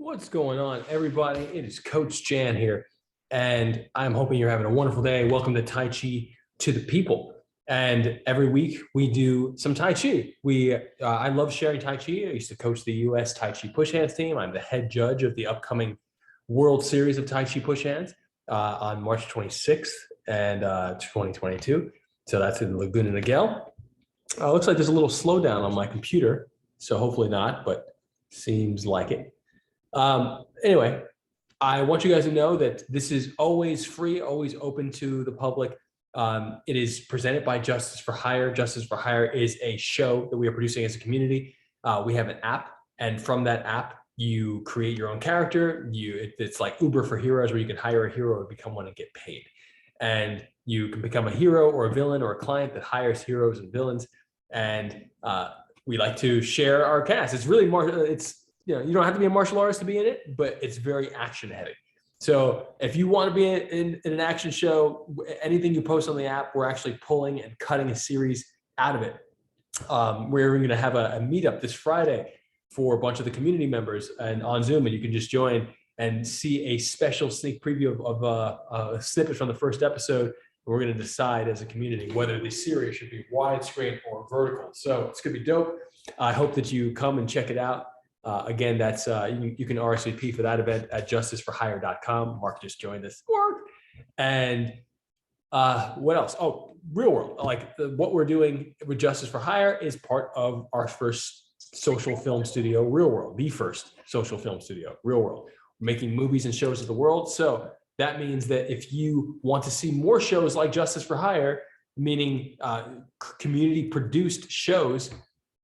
What's going on, everybody? It is Coach Jan here, and I'm hoping you're having a wonderful day. Welcome to Tai Chi to the People. And every week we do some Tai Chi. I love sharing Tai Chi. I used to coach the U.S. Tai Chi push hands team. I'm the head judge of the upcoming World Series of Tai Chi push hands on March 26th and 2022. So that's in Laguna Niguel. Looks like there's a little slowdown on my computer, so hopefully not, but seems like it. Anyway, I want you guys to know that this is always free, always open to the public. It is presented by Justice for Hire. Justice for Hire is a show that we are producing as a community. We have an app, and from that app, you create your own character. It's like Uber for heroes, where you can hire a hero or become one and get paid. And you can become a hero or a villain or a client that hires heroes and villains. And we like to share our cast. It's really more, you don't have to be a martial artist to be in it, but it's very action heavy. So if you want to be in an action show, anything you post on the app, we're actually pulling and cutting a series out of it. We're going to have a meetup this Friday for a bunch of the community members and on Zoom, and you can just join and see a special sneak preview of snippets from the first episode. We're going to decide as a community whether the series should be widescreen or vertical. So it's going to be dope. I hope that you come and check it out. Again, that's you can RSVP for that event at justiceforhire.com. Mark just joined us. And what else? Oh, real world. What we're doing with Justice for Hire is part of our first social film studio, Real World, the first social film studio, Real World. We're making movies and shows of the world. So that means that if you want to see more shows like Justice for Hire, meaning community produced shows,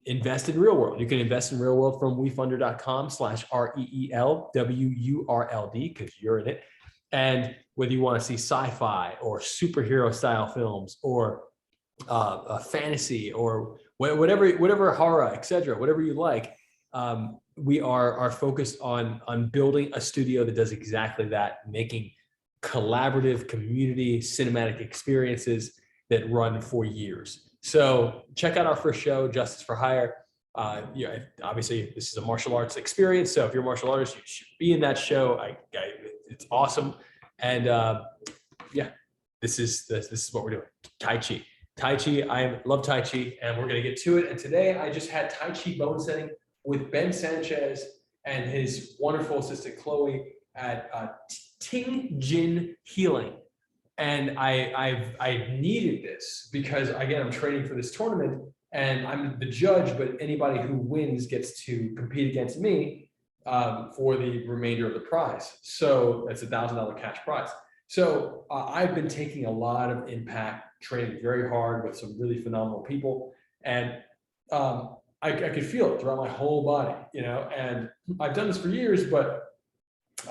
invest in Real World. You can invest in Real World from wefunder.com/REELWURLD because you're in it. And whether you want to see sci-fi or superhero style films or fantasy or whatever horror, etc., whatever you like, we are focused on building a studio that does exactly that, making collaborative community cinematic experiences that run for years. So check out our first show, Justice for Hire. Obviously, this is a martial arts experience. So if you're a martial artist, you should be in that show. It's awesome. And this is what we're doing. Tai Chi. Tai Chi. I love Tai Chi, and we're going to get to it. And today I just had Tai Chi bone setting with Ben Sanchez and his wonderful assistant Chloe at Ting Jin Healing. And I needed this because, again, I'm training for this tournament and I'm the judge, but anybody who wins gets to compete against me for the remainder of the prize. So that's $1,000 cash prize. So I've been taking a lot of impact, training very hard with some really phenomenal people. And I could feel it throughout my whole body, and I've done this for years, but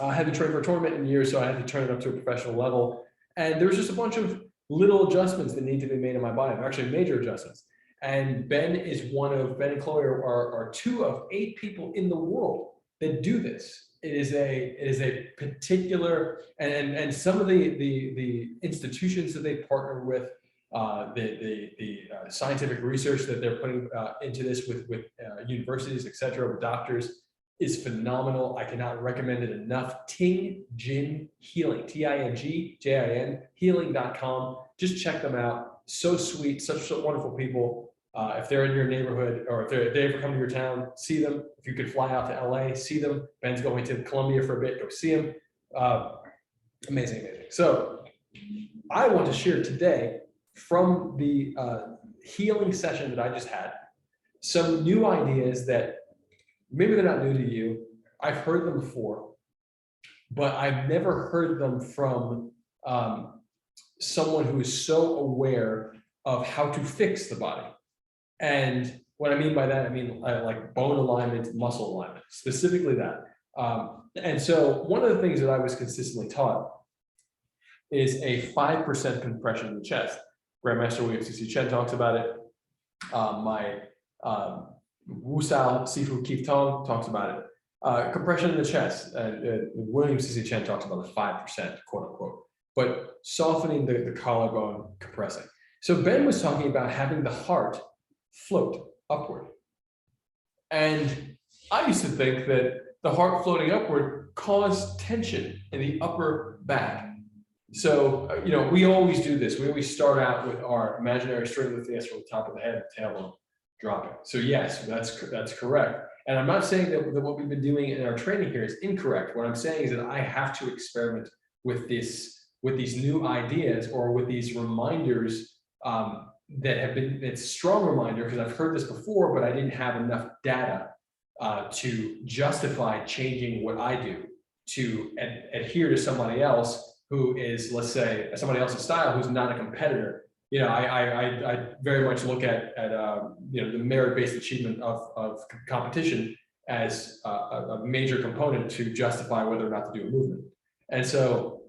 I hadn't trained for a tournament in years, so I had to turn it up to a professional level. And there's just a bunch of little adjustments that need to be made in my body, actually major adjustments. And Ben and Chloe are 2 of 8 people in the world that do this. It is a particular, and some of the institutions that they partner with, the scientific research that they're putting into this with universities, et cetera, with doctors, is phenomenal. I cannot recommend it enough. Ting Jin Healing, TINGJIN healing.com. Just check them out. So sweet, such wonderful people. If they're in your neighborhood or if they ever come to your town, see them. If you could fly out to LA, see them. Ben's going to Colombia for a bit, go see him. Amazing. So I want to share today from the healing session that I just had, some new ideas that maybe they're not new to you. I've heard them before, but I've never heard them from someone who is so aware of how to fix the body. And what I mean by that, I mean like bone alignment, muscle alignment, specifically that. And so one of the things that I was consistently taught is a 5% compression in the chest. Grandmaster William C.C. Chen talks about it. My Wusao Sifu Keith Tong talks about it. Compression in the chest. William C.C. Chen talks about the 5%, quote unquote, but softening the collarbone, compressing. So Ben was talking about having the heart float upward. And I used to think that the heart floating upward caused tension in the upper back. So, you know, we always do this. We always start out with our imaginary straight lifting from the top of the head, tailbone dropping. So yes, that's correct. And I'm not saying that what we've been doing in our training here is incorrect. What I'm saying is that I have to experiment with these new ideas or with these reminders that have been, it's a strong reminder because I've heard this before, but I didn't have enough data to justify changing what I do to adhere to somebody else who is, let's say, somebody else's style who's not a competitor. You know, I very much look at you know, the merit-based achievement of competition as a major component to justify whether or not to do a movement. And so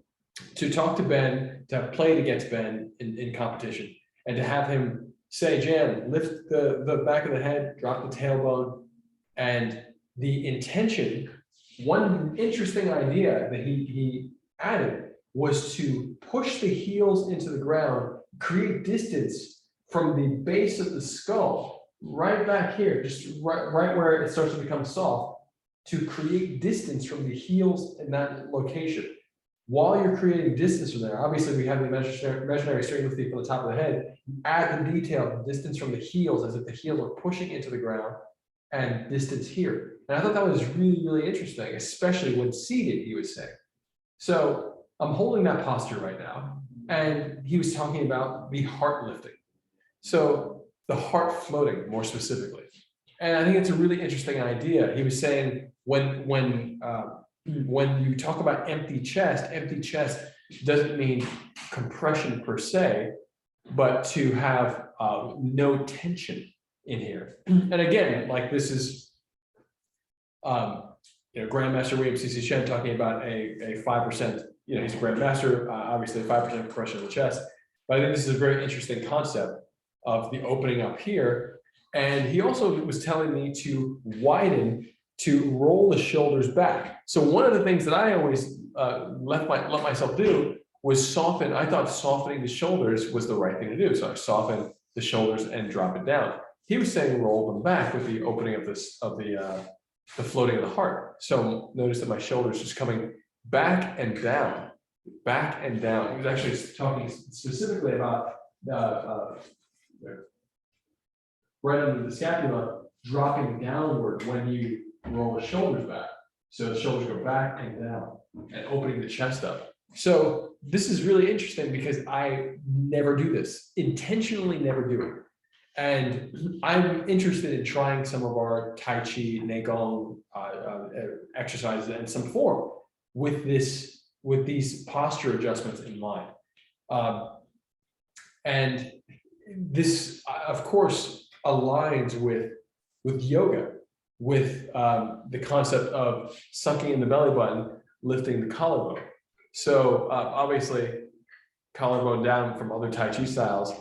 to talk to Ben, to have played against Ben in competition, and to have him say, Jan, lift the back of the head, drop the tailbone, and the intention, one interesting idea that he added was to push the heels into the ground, create distance from the base of the skull, right back here, just right where it starts to become soft, to create distance from the heels in that location. While you're creating distance from there, obviously we have the imaginary straight lifting from the top of the head, add the detail, the distance from the heels as if the heels are pushing into the ground, and distance here. And I thought that was really, really interesting, especially when seated, he would say. So I'm holding that posture right now. And he was talking about the heart lifting. So the heart floating more specifically. And I think it's a really interesting idea. He was saying when you talk about empty chest doesn't mean compression per se, but to have no tension in here. And again, like this is, you know, Grandmaster William C.C. Shen talking about a 5%, you know, he's a Grandmaster, obviously 5% compression of the chest. But I think this is a very interesting concept of the opening up here. And he also was telling me to widen, to roll the shoulders back. So one of the things that I always let myself do was soften. I thought softening the shoulders was the right thing to do. So I soften the shoulders and drop it down. He was saying roll them back with the opening of this the floating of the heart. So notice that my shoulders just coming back and down, back and down. He was actually talking specifically about right under the scapula dropping downward when you roll the shoulders back. So the shoulders go back and down and opening the chest up. So this is really interesting because I never do this, intentionally never do it. And I'm interested in trying some of our Tai Chi, Neigong exercises in some form with these posture adjustments in mind. And this, of course, aligns with yoga, with the concept of sucking in the belly button, lifting the collarbone. So obviously, collarbone down from other Tai Chi styles,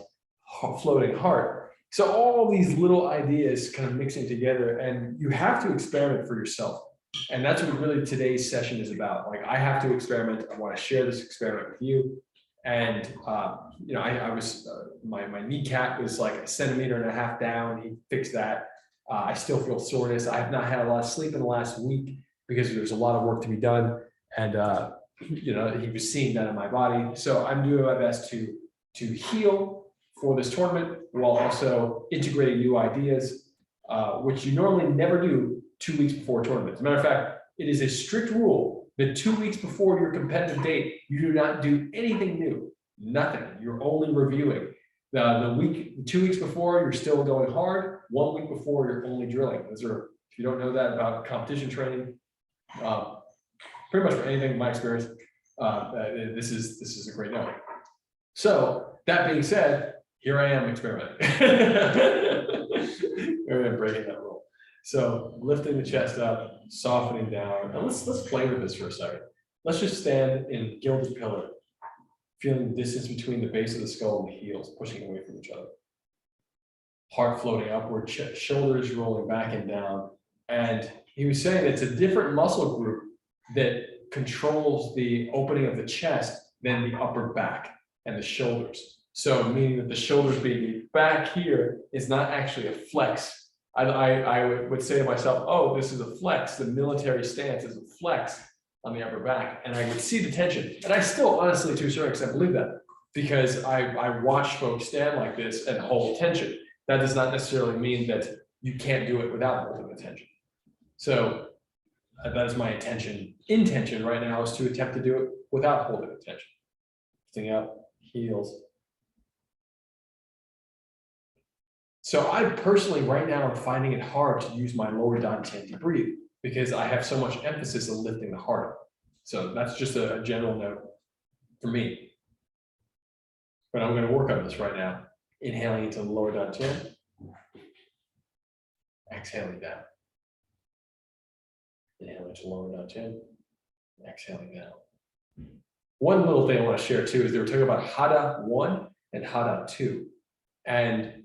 floating heart. So all these little ideas kind of mixing together, and you have to experiment for yourself. And that's what really today's session is about. Like, I have to experiment. I want to share this experiment with you. And, you know, I was, my kneecap was like 1.5 centimeters down. He fixed that. I still feel soreness. I have not had a lot of sleep in the last week because there's a lot of work to be done. And, you know, he was seeing that in my body. So I'm doing my best to heal for this tournament while also integrating new ideas, which you normally never do 2 weeks before a tournament. As a matter of fact, it is a strict rule that 2 weeks before your competitive date, you do not do anything new, nothing. You're only reviewing. The week, 2 weeks before, you're still going hard. 1 week before, you're only drilling. Those are, if you don't know that about competition training, pretty much for anything in my experience, this is a great note. So that being said, here I am experimenting. We're breaking that rule. So lifting the chest up, softening down. And let's play with this for a second. Let's just stand in gilded pillar, feeling the distance between the base of the skull and the heels, pushing away from each other. Heart floating upward, shoulders rolling back and down. And he was saying it's a different muscle group that controls the opening of the chest than the upper back and the shoulders. So meaning that the shoulders being back here is not actually a flex I would say to myself, oh, this is a flex. The military stance is a flex on the upper back. And I would see the tension. And I still honestly, to a certain extent, believe that, because I watch folks stand like this and hold tension. That does not necessarily mean that you can't do it without holding the tension. So that is my intention right now, is to attempt to do it without holding the tension. Lifting up, heels. So I personally right now am finding it hard to use my lower dantian to breathe, because I have so much emphasis on lifting the heart. So that's just a general note for me. But I'm going to work on this right now. Inhaling into the lower dantian. Exhaling down. Inhaling to lower dantian. Exhaling down. One little thing I want to share too is they were talking about Hada 1 and Hada 2. And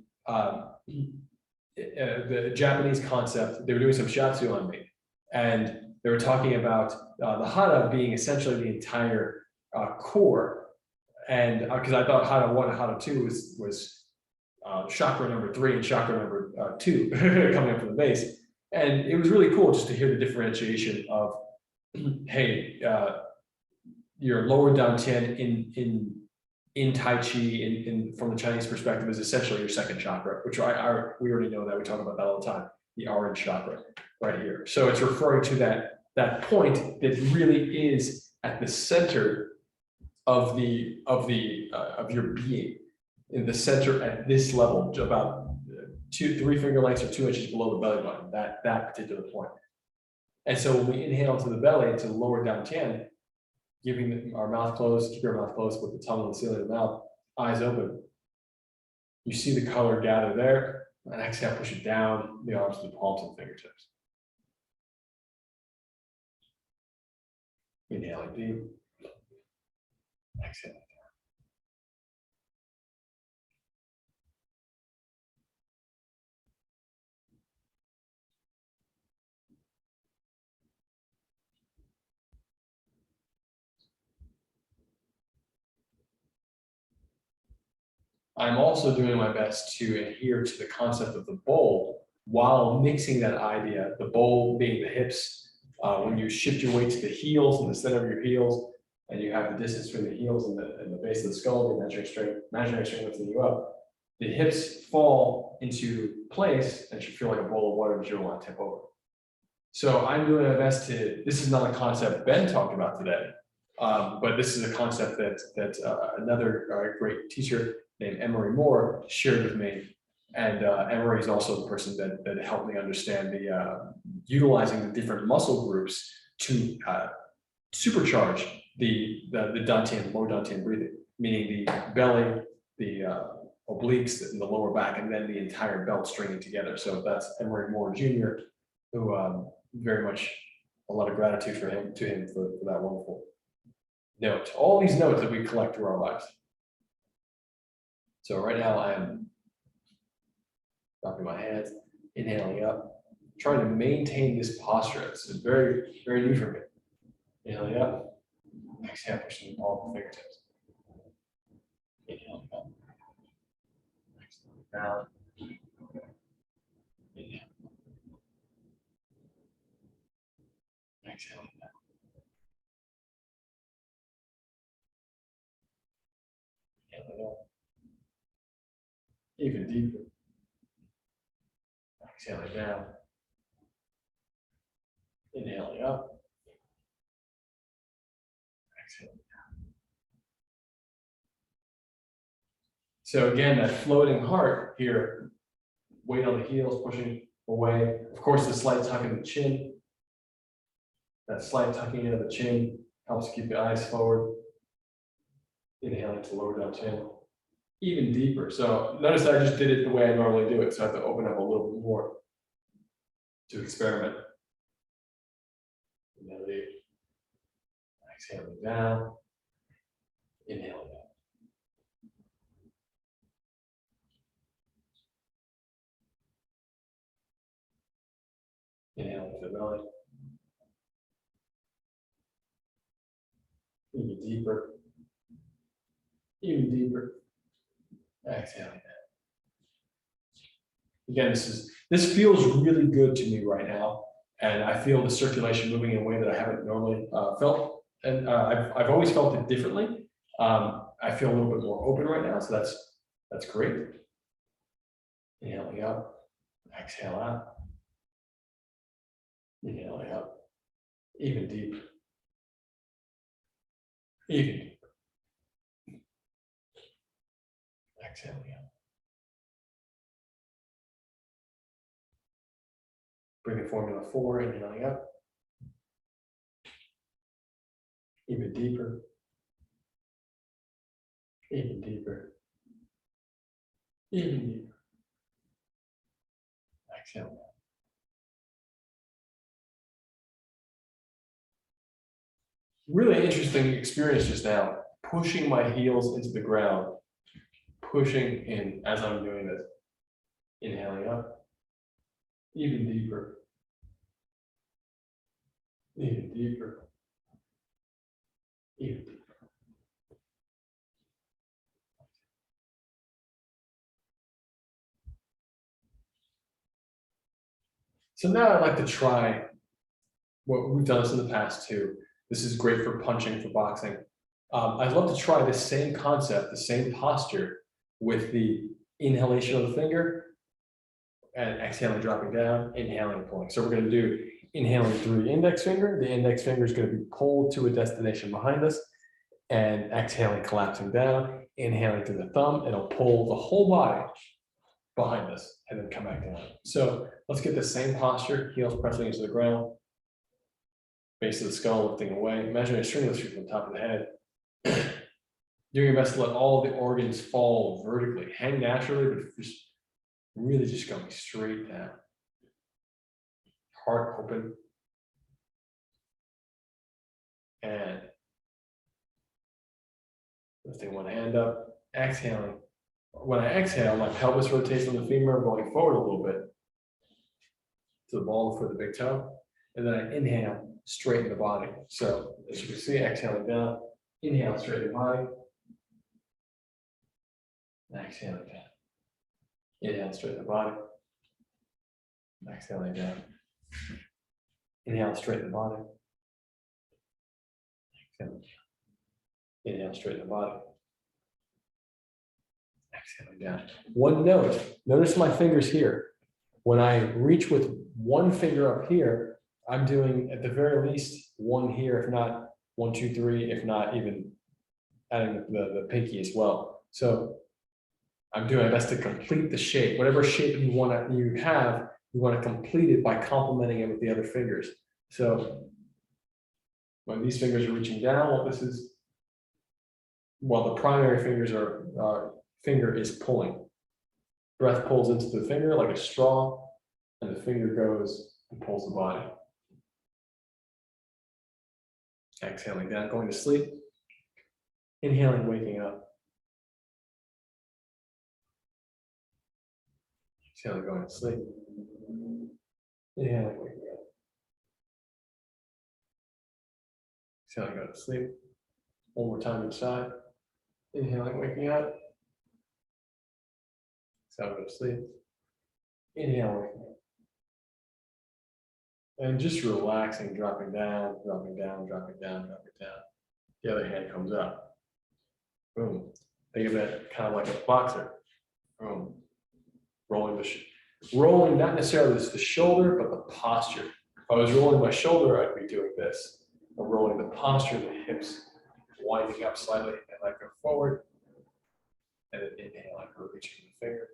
the Japanese concept, they were doing some shiatsu on me. And they were talking about the Hada being essentially the entire core. And because I thought Hada 1 and Hada 2 was chakra number 3 and chakra number 2 coming up from the base. And it was really cool just to hear the differentiation of, hey, your lower dantian in Tai Chi, from the Chinese perspective, is essentially your second chakra, which we already know that. We talk about that all the time, the orange chakra right here. So it's referring to that point that really is at the center of your being, in the center at this level, about 2-3 finger lengths or 2 inches below the belly button, that particular point. And so when we inhale to the belly, into the lower dantian, keeping our mouth closed, keep our mouth closed with the tongue on the ceiling of the mouth, eyes open. You see the color gather there, and exhale, push it down the arms to the palms and fingertips. Inhaling deep, exhaling. I'm also doing my best to adhere to the concept of the bowl while mixing that idea, the bowl being the hips. When you shift your weight to the heels, in the center of your heels, and you have the distance between the heels and the base of the skull, the imaginary string lifting you up, the hips fall into place and should feel like a bowl of water that you don't want to tip over. So I'm doing my best to, this is not a concept Ben talked about today, but this is a concept that another great teacher named Emery Moore shared with me. And Emery is also the person that helped me understand the utilizing the different muscle groups to supercharge the dantian, lower dantian breathing, meaning the belly, the obliques, and the lower back, and then the entire belt stringing together. So that's Emery Moore Jr., who very much a lot of gratitude to him for that wonderful note. All these notes that we collect through our lives. So right now I'm dropping my hands, inhaling up, trying to maintain this posture. It's very, very new for me. Inhaling up, exhale, pushing the palm of the fingertips. Inhaling up, exhaling down. Inhale. Exhaling down. Inhaling up. Even deeper. Exhaling down. Inhaling up. Exhaling down. So again, that floating heart here, weight on the heels, pushing away. Of course, the slight tuck in the chin. That slight tucking in of the chin helps keep the eyes forward. Inhaling to lower dantian. Even deeper. So notice I just did it the way I normally do it. So I have to open up a little bit more to experiment. Inhaling, exhaling down, inhaling up. Inhaling to the belly. Even deeper. Even deeper. Exhaling down. Again, this feels really good to me right now. And I feel the circulation moving in a way that I haven't normally felt. And I've always felt it differently. I feel a little bit more open right now, so that's great. Inhaling up, exhale out. Inhaling up, even deeper. Even deeper. Exhaling out. Bringing formula 4, inhaling up. Even deeper. Even deeper. Even deeper. Exhale out. Really interesting experience just now, pushing my heels into the ground, pushing in as I'm doing this. Inhaling up, even deeper, even deeper, even deeper. So now I'd like to try what we've done this in the past too. This is great for punching, for boxing. I'd love to try the same concept, the same posture with the inhalation of the finger and exhaling, dropping down, inhaling, pulling. So we're going to do inhaling through the index finger. The index finger is going to be pulled to a destination behind us, and exhaling, collapsing down, inhaling through the thumb. It'll pull the whole body behind us and then come back down. So let's get the same posture, heels pressing into the ground, base of the skull lifting away. Imagine a string lifter from the top of the head. Doing your best to let all the organs fall vertically. Hang naturally, but just really just going straight down. Heart open. And lifting one hand up, exhaling. When I exhale, my pelvis rotates on the femur, going forward a little bit to the ball for the big toe. And then I inhale, straighten the body. So as you can see, exhaling down, inhale, straighten the body. And exhaling down. Inhale, straighten the body. Exhaling down. Inhale, straighten the body. Exhaling down. Inhale, straighten the body. Exhaling down. One note, notice my fingers here. When I reach with one finger up here, I'm doing at the very least one here, if not 1, 2, 3, if not even adding the pinky as well. So I'm doing my best to complete the shape. Whatever shape you want to complete it by complementing it with the other fingers. So when these fingers are reaching down, the primary finger is pulling. Breath pulls into the finger like a straw, and the finger goes and pulls the body. Exhaling down, going to sleep. Inhaling, waking up. Exhaling, going to sleep. Inhaling, waking up. Exhaling, going to sleep. One more time each side. Inhaling, waking up. Exhaling, go to sleep. Inhale, waking up. And just relaxing, dropping down, dropping down, dropping down, dropping down. The other hand comes up. Boom. Think of it kind of like a boxer. Boom. Rolling not necessarily the shoulder, but the posture. If I was rolling my shoulder, I'd be doing this. I'm rolling the posture, the hips, winding up slightly, and I go forward. And then inhale, I go reaching the finger.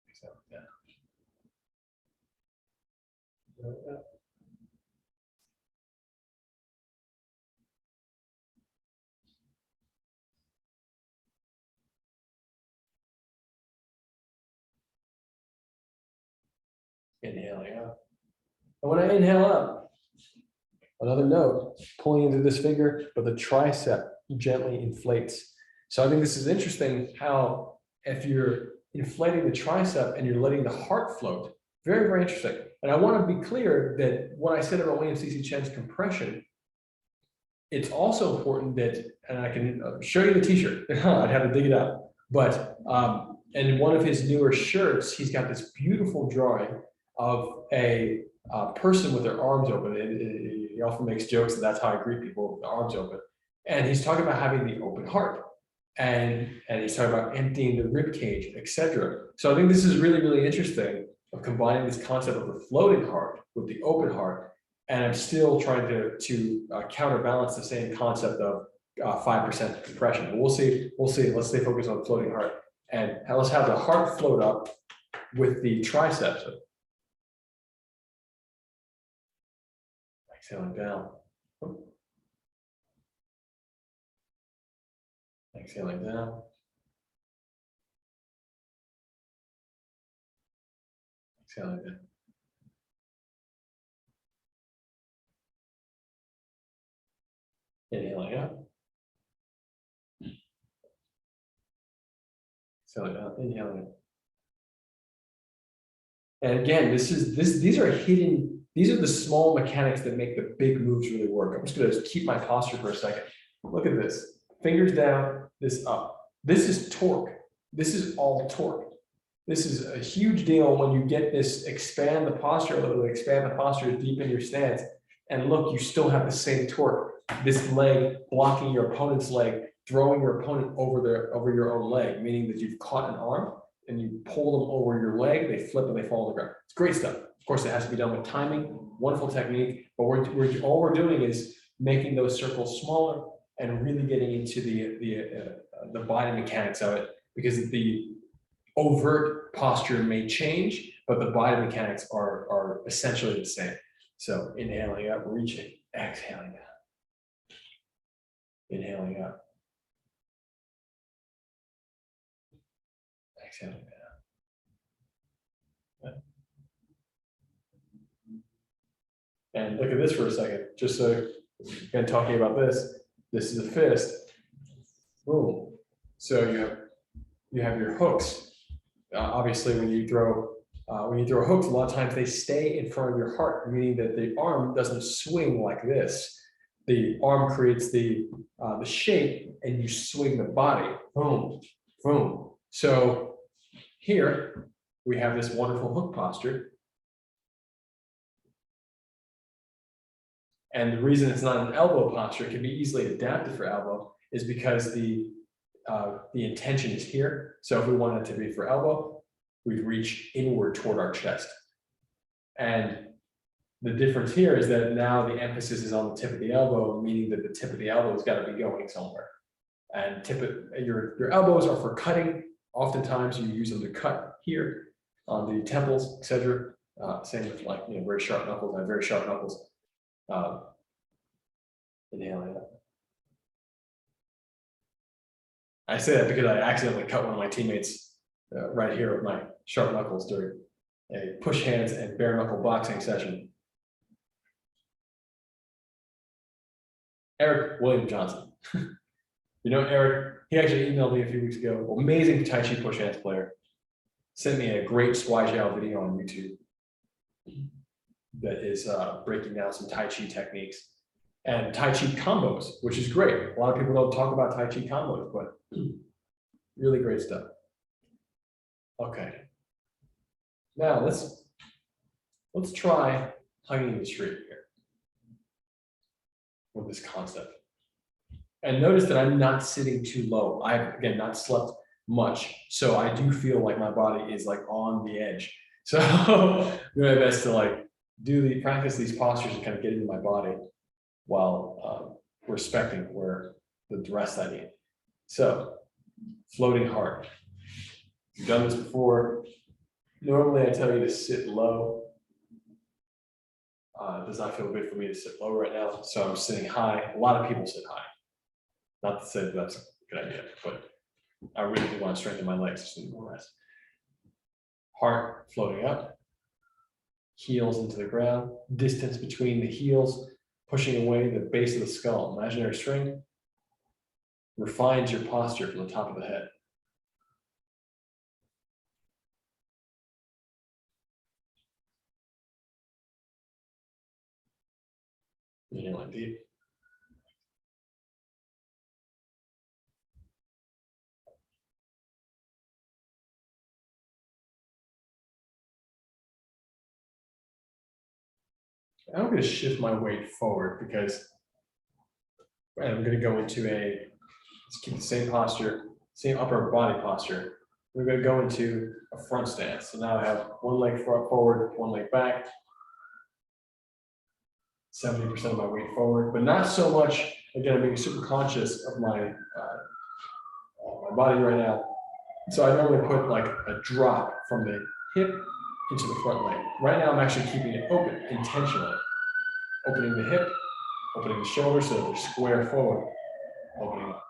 Exhale down. Inhaling up. And when I inhale up, another note, pulling into this finger, but the tricep gently inflates. So I think this is interesting how if you're inflating the tricep and you're letting the heart float, very, very interesting. And I want to be clear that what I said about William C.C. Chen's compression, it's also important that, and I can show you the t-shirt, I'd have to dig it out, but And in one of his newer shirts, he's got this beautiful drawing of a person with their arms open. He often makes jokes that that's how I greet people with their arms open. And he's talking about having the open heart. And he's talking about emptying the rib cage, etc. So I think this is really, really interesting of combining this concept of the floating heart with the open heart. And I'm still trying to counterbalance the same concept of 5% compression. But we'll see. We'll see. Let's stay focused on floating heart. And let's have the heart float up with the triceps. Exhaling down. Exhaling down. Exhaling down. Inhaling up. Exhaling down. Inhaling up. And again, these are hidden, these are the small mechanics that make the big moves really work. I'm just going to keep my posture for a second. Look at this. Fingers down, this up. This is torque. This is all torque. This is a huge deal when you get this, expand the posture a little, expand the posture, deepen your stance. And look, you still have the same torque. This leg blocking your opponent's leg, throwing your opponent over your own leg, meaning that you've caught an arm and you pull them over your leg, they flip and they fall on the ground. It's great stuff. Of course, it has to be done with timing, wonderful technique, but all we're doing is making those circles smaller and really getting into the body mechanics of it, because the overt posture may change, but the body mechanics are essentially the same. So inhaling up, reaching, exhaling down. Inhaling up. Exhaling down. And look at this for a second, just so again, talking about this is a fist. Boom. So you have your hooks. Obviously, when you throw hooks, a lot of times they stay in front of your heart, meaning that the arm doesn't swing like this. The arm creates the shape, and you swing the body. Boom, boom. So here we have this wonderful hook posture. And the reason it's not an elbow posture, it can be easily adapted for elbow, is because the intention is here. So if we want it to be for elbow, we'd reach inward toward our chest. And the difference here is that now the emphasis is on the tip of the elbow, meaning that the tip of the elbow has got to be going somewhere. And your elbows are for cutting. Oftentimes you use them to cut here on the temples, etc. Same with very sharp knuckles. I have very sharp knuckles. Inhaling up. I say that because I accidentally cut one of my teammates right here with my sharp knuckles during a push hands and bare knuckle boxing session. Eric William Johnson. You know Eric, he actually emailed me a few weeks ago. Amazing Tai Chi push hands player. Sent me a great Swai video on YouTube that is breaking down some Tai Chi techniques and Tai Chi combos, which is great. A lot of people don't talk about Tai Chi combos, but really great stuff. Okay. Now let's try hugging the tree here with this concept. And notice that I'm not sitting too low. I've, again, not slept much. So I do feel like my body is like on the edge. So I'm doing my best to practice these postures and kind of get into my body while respecting where the rest I need. So floating heart. You've done this before. Normally I tell you to sit low. It does not feel good for me to sit low right now. So I'm sitting high. A lot of people sit high. Not to say that that's a good idea, but I really do want to strengthen my legs, just need more rest. Heart floating up, heels into the ground, distance between the heels, pushing away the base of the skull. Imaginary string refines your posture from the top of the head. Inhaling deep. I'm going to shift my weight forward because I'm going to go into let's keep the same posture, same upper body posture. We're going to go into a front stance. So now I have one leg forward, one leg back, 70% of my weight forward, but not so much. Again, I'm being super conscious of my body right now. So I normally put like a drop from the hip into the front leg. Right now, I'm actually keeping it open intentionally. Opening the hip, opening the shoulder so they're square forward, opening up.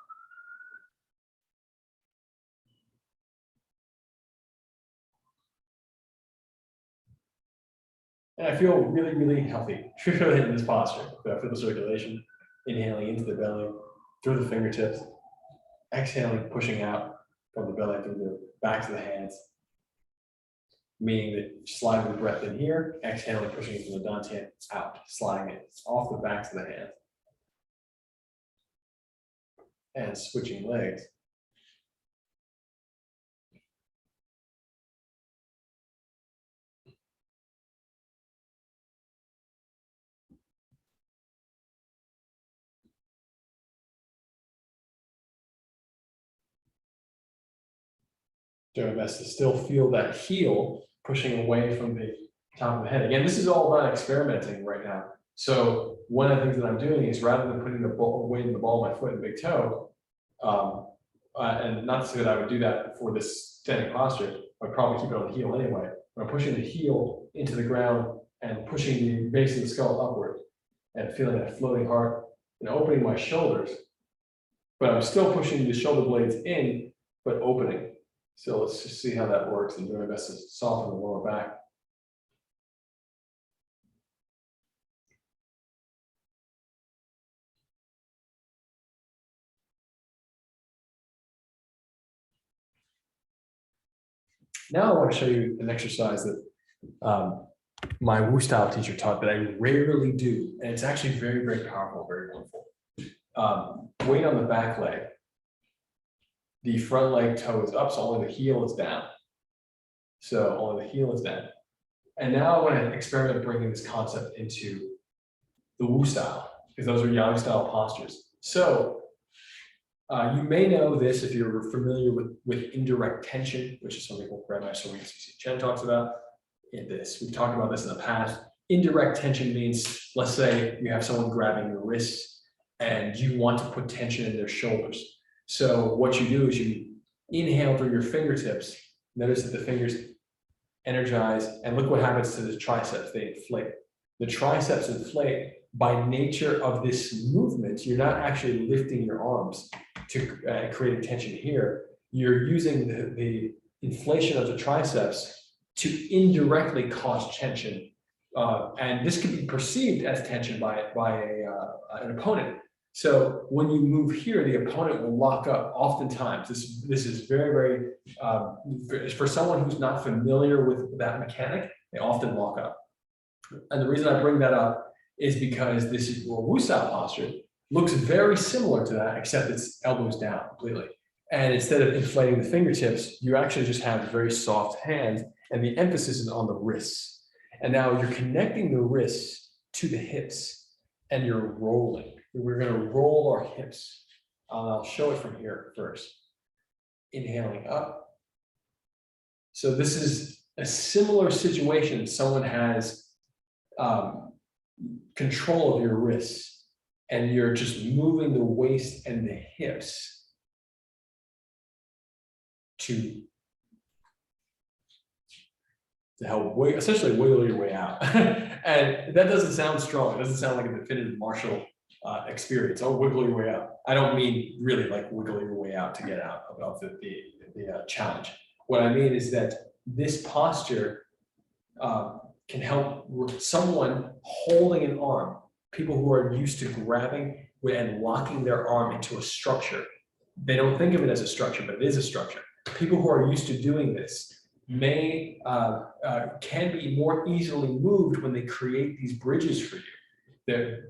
And I feel really, really healthy really in this posture. I feel the circulation, inhaling into the belly, through the fingertips, exhaling, pushing out from the belly through the backs of the hands. Meaning that sliding the breath in here, exhaling, pushing it from the dantian out, sliding it off the backs of the hands. And switching legs. Doing my best to still feel that heel pushing away from the top of the head. Again, this is all about experimenting right now. So one of the things that I'm doing is rather than putting the weight in the ball of my foot and big toe, and not to say that I would do that for this standing posture, I'd probably keep it on the heel anyway. But I'm pushing the heel into the ground and pushing the base of the skull upward and feeling that floating heart and opening my shoulders. But I'm still pushing the shoulder blades in, but opening. So let's just see how that works and do my best to soften the lower back. Now I want to show you an exercise that my Wu style teacher taught that I rarely do. And it's actually very, very powerful, very wonderful. Weight on the back leg. The front leg toe is up, so only the heel is down. So only the heel is down. And now I want to experiment bringing this concept into the Wu style, because those are Yang style postures. So you may know this if you're familiar with indirect tension, which is something Grandmaster Wing CC Chen talks about in this. We've talked about this in the past. Indirect tension means, let's say you have someone grabbing your wrists and you want to put tension in their shoulders. So what you do is you inhale through your fingertips. Notice that the fingers energize, and look what happens to the triceps. They inflate. The triceps inflate. By nature of this movement, you're not actually lifting your arms to create tension here. You're using the inflation of the triceps to indirectly cause tension. And this can be perceived as tension by an opponent. So when you move here, the opponent will lock up. Oftentimes, this is very, very, for someone who's not familiar with that mechanic, they often lock up. And the reason I bring that up is because this Wu style posture looks very similar to that, except it's elbows down completely. And instead of inflating the fingertips, you actually just have very soft hands, and the emphasis is on the wrists. And now you're connecting the wrists to the hips, and you're rolling. We're going to roll our hips. I'll show it from here first. Inhaling up. So this is a similar situation. Someone has control of your wrists, and you're just moving the waist and the hips to help essentially wiggle your way out. And that doesn't sound strong. It doesn't sound like a definitive martial experience. Oh, wiggle your way out. I don't mean really like wiggle your way out to get out of the challenge. What I mean is that this posture can help someone holding an arm, people who are used to grabbing and locking their arm into a structure. They don't think of it as a structure, but it is a structure. People who are used to doing this can be more easily moved when they create these bridges for you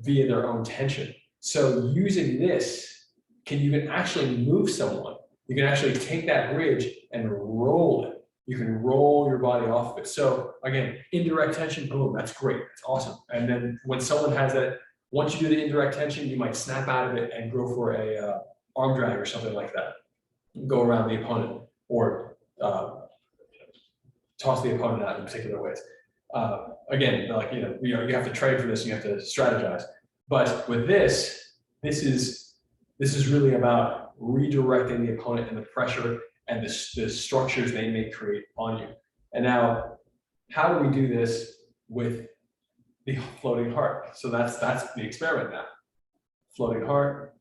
via their own tension. So using this, you can actually move someone. You can actually take that bridge and roll it. You can roll your body off of it. So again, indirect tension, boom, that's great. That's awesome. And then when someone has that, once you do the indirect tension, you might snap out of it and go for a arm drag or something like that. Go around the opponent or toss the opponent out in particular ways. Again, like, you have to train for this, you have to strategize. But with this is really about redirecting the opponent and the pressure and the structures they may create on you. And now, how do we do this with the floating heart? So that's the experiment now. Floating heart,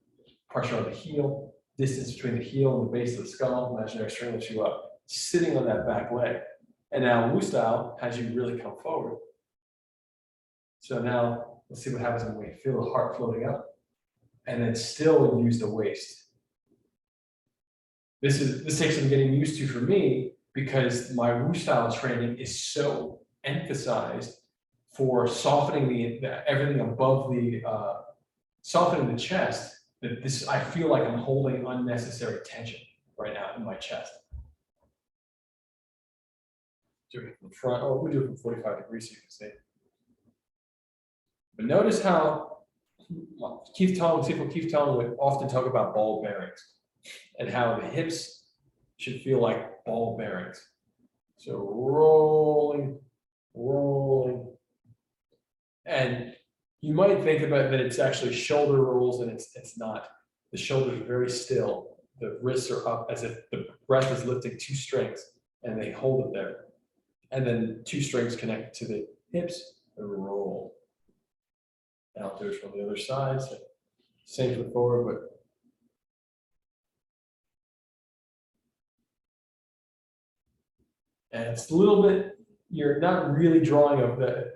pressure on the heel, distance between the heel and the base of the skull, imaginary string lifts you up, sitting on that back leg. And now Wu style has you really come forward. So now let's see what happens when we feel the heart floating up and then still use the waist. This takes some getting used to for me because my Wu style training is so emphasized for softening everything above the softening the chest that I feel like I'm holding unnecessary tension right now in my chest. Do it from the front, or we do it from 45 degrees so you can see. But notice how Keith Tong would often talk about ball bearings and how the hips should feel like ball bearings. So rolling, rolling. And you might think about that it's actually shoulder rolls, and it's not. The shoulders are very still. The wrists are up as if the breath is lifting two strings and they hold it there. And then two strings connect to the hips and roll. And I'll do it from the other side. So same for forward, but and it's a little bit, you're not really drawing of the,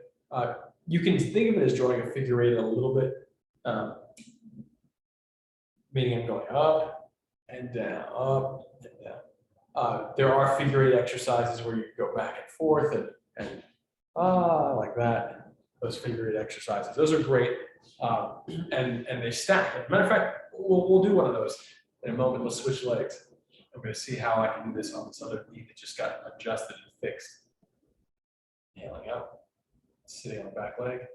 you can think of it as drawing a figure eight a little bit, meaning I'm going up and down, up and down. There are figure eight exercises where you go back and forth and like that. Those figure eight exercises, those are great, and they stack. Matter of fact, we'll do one of those in a moment. Let's switch legs. I'm going to see how I can do this on this other knee that just got adjusted and fixed. Inhaling up, sitting on the back leg,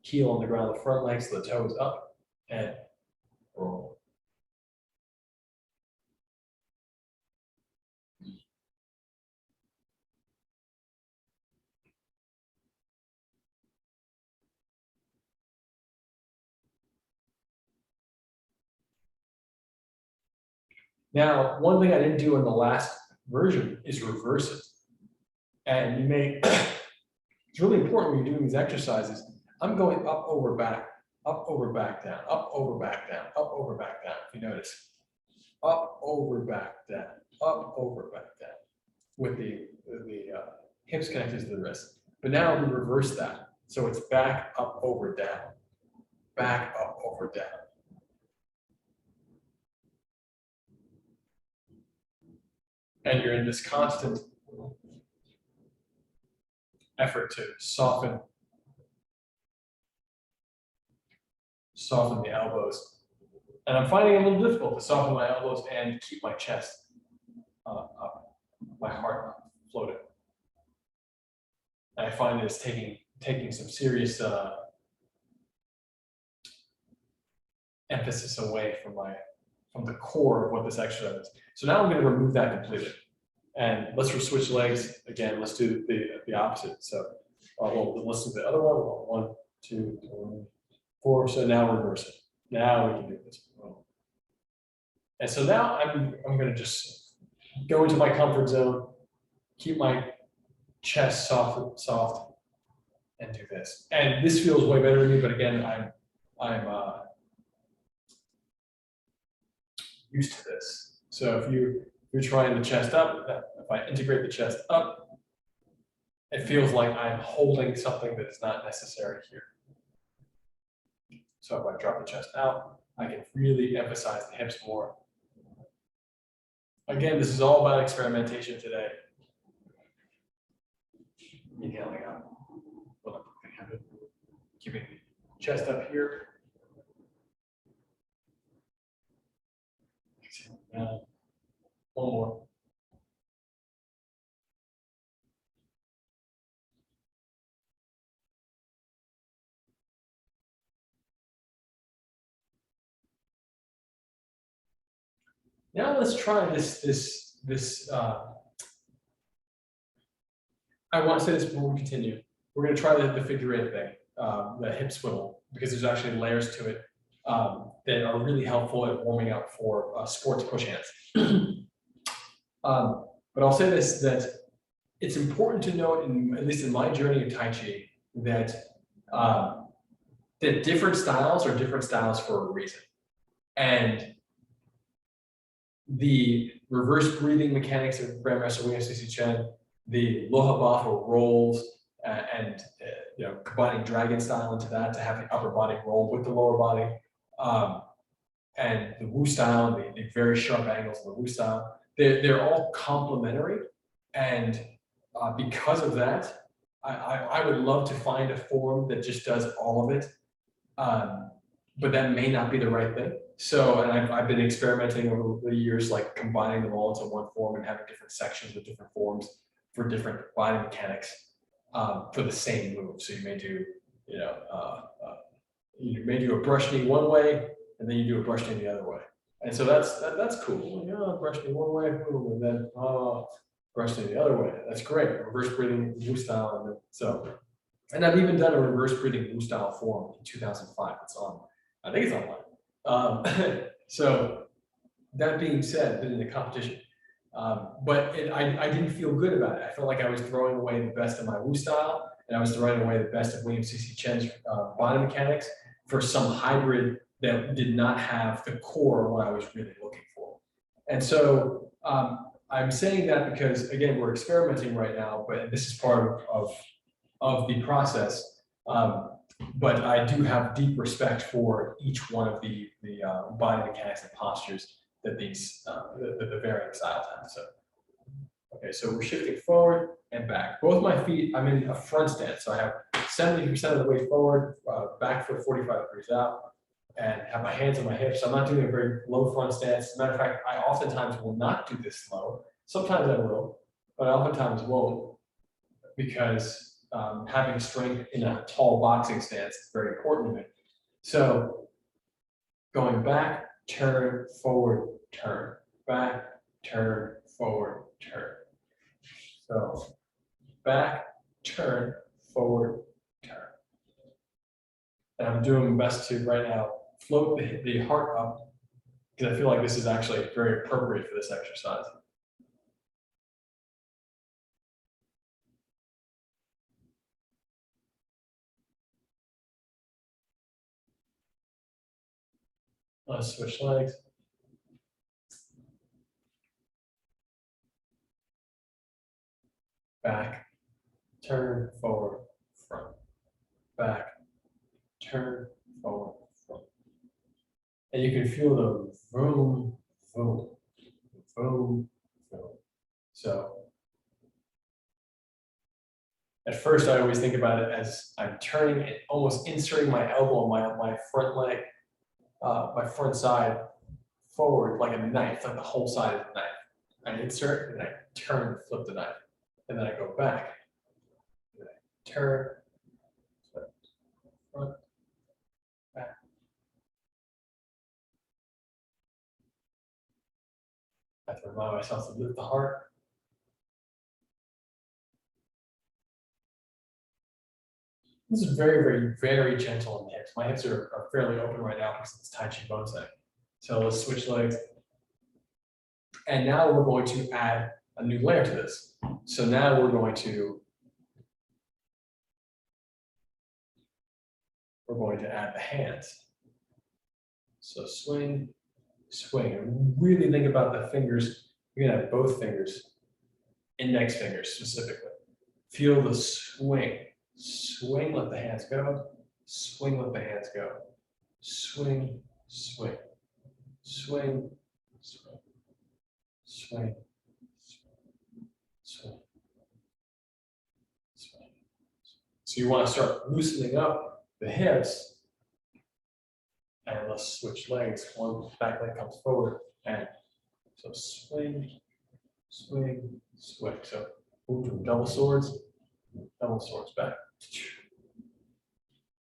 heel on the ground, the front leg, so the toe is up, and roll. Now, one thing I didn't do in the last version is reverse it. And you may, it's really important when you're doing these exercises. I'm going up, over, back down, up, over, back down, up, over, back down, if you notice. Up, over, back down, up, over, back down, with the hips connected to the wrist. But now we reverse that. So it's back, up, over, down, back, up, over, down. And you're in this constant effort to soften the elbows. And I'm finding it a little difficult to soften my elbows and keep my chest up, my heart floating. And I find that it's taking some serious emphasis away from the core of what this exercise is. So now I'm going to remove that completely. And let's switch legs again. Let's do the opposite. So let's do the other one. 1, 2, 3, 4. So now reverse it. Now we can do this. And so now I'm going to just go into my comfort zone, keep my chest soft, and do this. And this feels way better to me. But again, I'm used to this. So if you're trying the chest up, if I integrate the chest up, it feels like I'm holding something that is not necessary here. So if I drop the chest out, I can really emphasize the hips more. Again, this is all about experimentation today. Inhaling out. Keeping the chest up here. Exhale down. One more. Now let's try I want to say this before we continue. We're going to try the figure eight thing, the hip swivel, because there's actually layers to it that are really helpful at warming up for sports push hands. But I'll say this, that it's important to note, at least in my journey of Tai Chi, that that different styles are different styles for a reason. And the reverse breathing mechanics of Grandmaster William C.C. Chen, the Loha Bafa rolls, and combining dragon style into that to have the upper body roll with the lower body, and the Wu style, the very sharp angles of the Wu style, they're all complementary. And because of that, I would love to find a form that just does all of it, but that may not be the right thing. So, and I've been experimenting over the years, like combining them all into one form and having different sections with different forms for different body mechanics for the same move. So you may do, you may do a brush knee one way, and then you do a brush knee the other way. And so that's cool. Brush knee one way, boom, and then brush knee the other way. That's great. Reverse breathing Wu style, and so. And I've even done a reverse breathing Wu style form in 2005. It's on. I think it's online. So that being said, been in the competition, but I didn't feel good about it. I felt like I was throwing away the best of my Wu style, and I was throwing away the best of William C.C. Chen's body mechanics for some hybrid that did not have the core of what I was really looking for. And so I'm saying that because, again, we're experimenting right now, but this is part of the process. But I do have deep respect for each one of the body mechanics and postures that these the varying styles have. So, okay, so we're shifting forward and back. Both my feet, I'm in a front stance, so I have 70% of the way forward, back foot 45 degrees out, and have my hands on my hips. I'm not doing a very low front stance. As a matter of fact, I oftentimes will not do this low. Sometimes I will, but I oftentimes won't, because having strength in a tall boxing stance is very important to me. So going back, turn, forward, turn, back, turn, forward, turn. So back, turn, forward, turn. And I'm doing my best to right now float the heart up, because I feel like this is actually very appropriate for this exercise. Let's switch legs. Back, turn, forward, front. Back, turn, forward, front. And you can feel the vroom, vroom, vroom, vroom. So at first, I always think about it as I'm turning and almost inserting my elbow on my front leg, my front side forward like a knife, like the whole side of the knife. I insert and I turn and flip the knife. And then I go back. And I turn, flip, front, back. I have to remind myself to lift the heart. This is very, very, very gentle in the hips. My hips are fairly open right now because it's Tai Chi bone setting. So let's switch legs. And now we're going to add a new layer to this. So now we're going to add the hands. So swing, swing, and really think about the fingers. You're gonna have both fingers, index fingers specifically. Feel the swing. Swing, let the hands go. Swing, let the hands go. Swing, swing, swing, swing, swing, swing, swing. So you want to start loosening up the hips. And let's switch legs. One back leg comes forward, and so swing, swing, swing. So move from double swords back.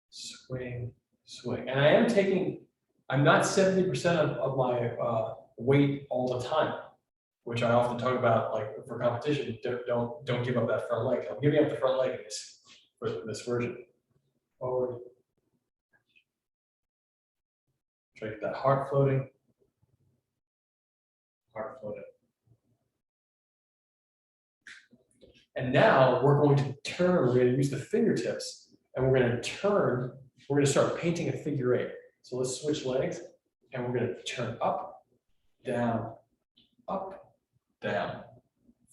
Swing, swing. And I'm not 70% of my weight all the time, which I often talk about, like for competition, don't give up that front leg. I'm giving up the front leg in this version. Forward. Try to get that heart floating. Heart floating. And now we're going to turn, we're going to use the fingertips, and we're going to turn, we're going to start painting a figure 8. So let's switch legs, and we're going to turn up, down,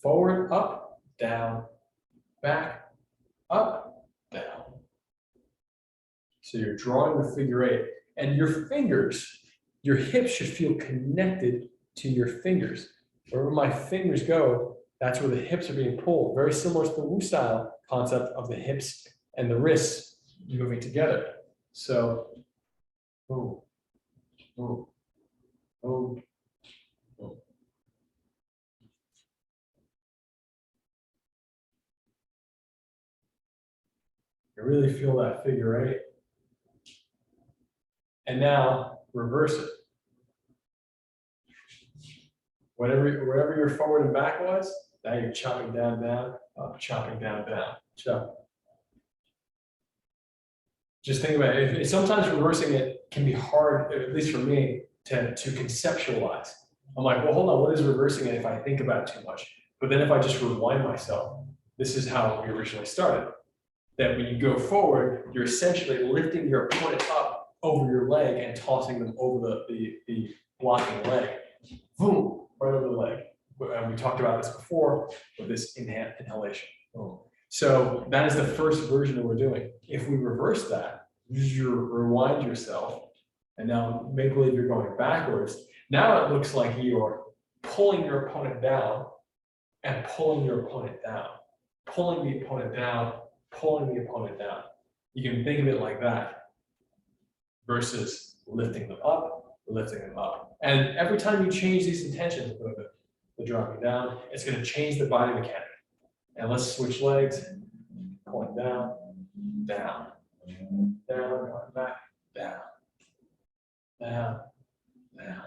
forward, up, down, back, up, down. So you're drawing the figure 8, and your fingers, your hips should feel connected to your fingers. Wherever my fingers go, that's where the hips are being pulled. Very similar to the Wu style concept of the hips and the wrists moving together. So, boom, boom, boom, boom. You really feel that figure 8. And now reverse it. Wherever your forward and back was, now you're chopping down, up, chopping down, chop. Just think about it. Sometimes reversing it can be hard, at least for me, to conceptualize. I'm like, well, hold on, what is reversing it if I think about it too much? But then if I just rewind myself, this is how we originally started. That when you go forward, you're essentially lifting your opponent up over your leg and tossing them over the blocking leg. Boom, right over the leg. And we talked about this before with this inhalation. Boom. So that is the first version that we're doing. If we reverse that, you rewind yourself, and now make believe you're going backwards. Now it looks like you're pulling your opponent down and pulling your opponent down, pulling the opponent down, pulling the opponent down. You can think of it like that versus lifting them up, lifting them up. And every time you change these intentions, the dropping down, it's going to change the body mechanic. And let's switch legs, pulling down, down, going back, down, down, down,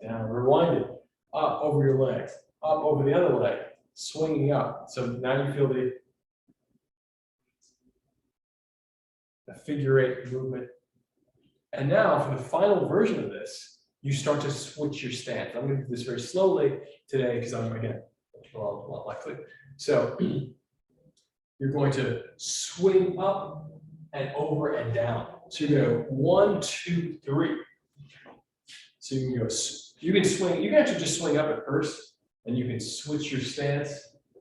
down. Rewind it, up over your legs, up over the other leg, swinging up. So now you feel the figure 8 movement. And now for the final version of this, you start to switch your stance. I'm going to do this very slowly today because I'm, again, a lot likely. So you're going to swing up and over and down. So you go 1, 2, 3. So you can go, you can swing, you can actually just swing up at first, and you can switch your stance,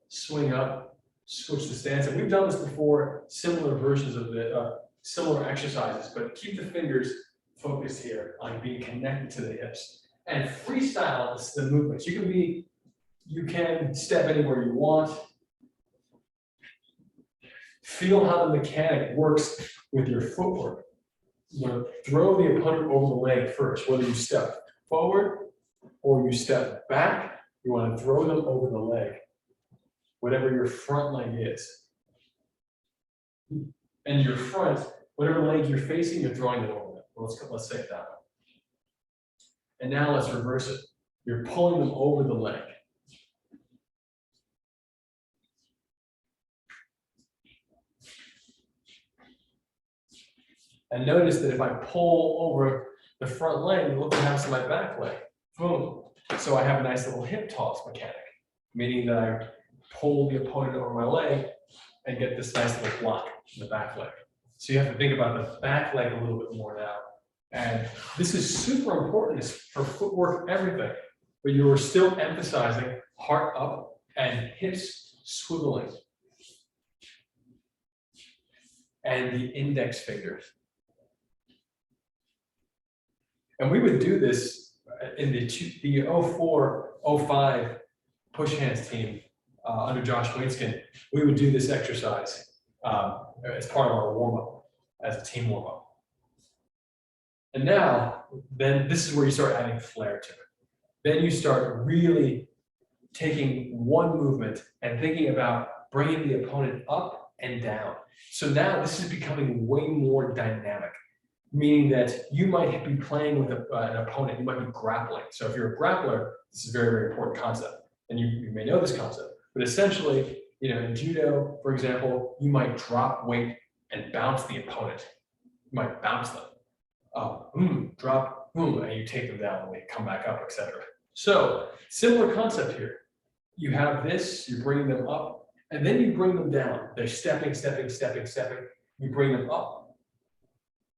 swing up, switch the stance. And we've done this before, similar versions of the similar exercises, but keep the fingers focused here on being connected to the hips. And freestyle is the movements. You can step anywhere you want. Feel how the mechanic works with your footwork. You want to throw the opponent over the leg first, whether you step forward or you step back, you want to throw them over the leg, whatever your front leg is. And your front, whatever leg you're facing, you're throwing them over. Let's say it that way. And now let's reverse it. You're pulling them over the leg. And notice that if I pull over the front leg, look what happens to my back leg. Boom. So I have a nice little hip toss mechanic, meaning that I pull the opponent over my leg and get this nice little block in the back leg. So you have to think about the back leg a little bit more now. And this is super important for footwork, everything. But you are still emphasizing heart up and hips swiveling. And the index fingers. And we would do this in the 04-05 push hands team under Josh Wainskin. We would do this exercise as part of our warm-up, as a team warm-up. And now, then this is where you start adding flair to it. Then you start really taking one movement and thinking about bringing the opponent up and down. So now this is becoming way more dynamic. meaning that you might be playing with an opponent, you might be grappling. So if you're a grappler, this is a very, very important concept. And you may know this concept, but essentially, in judo, for example, you might drop weight and bounce the opponent. You might bounce them. Drop, and you take them down and they come back up, etc. So similar concept here. You have this, you're bringing them up, and then you bring them down. They're stepping. You bring them up,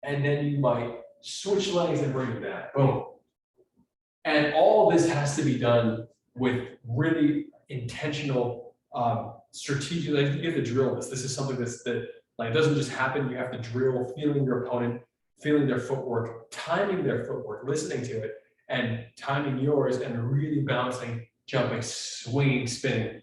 and then you might switch legs and bring them down. Boom. And all this has to be done with really intentional, strategic. Like you have to drill this. This is something that it doesn't just happen. You have to drill, feeling your opponent, feeling their footwork, timing their footwork, listening to it, and timing yours, and really bouncing, jumping, swinging, spinning.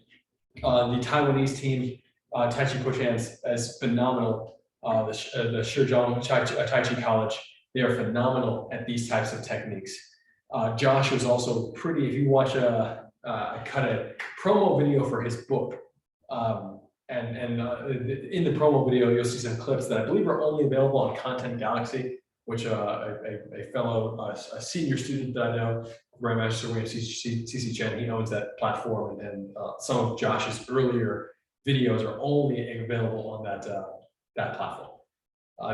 The Taiwanese team, Tai Chi Push Hands, is phenomenal. The Shizhong Tai Chi College, they are phenomenal at these types of techniques. Josh was also pretty, if you watch I cut a promo video for his book. In the promo video, you'll see some clips that I believe are only available on Content Galaxy, which a fellow, a senior student that I know, Grandmaster William CC Chen, he owns that platform, and some of Josh's earlier videos are only available on that platform.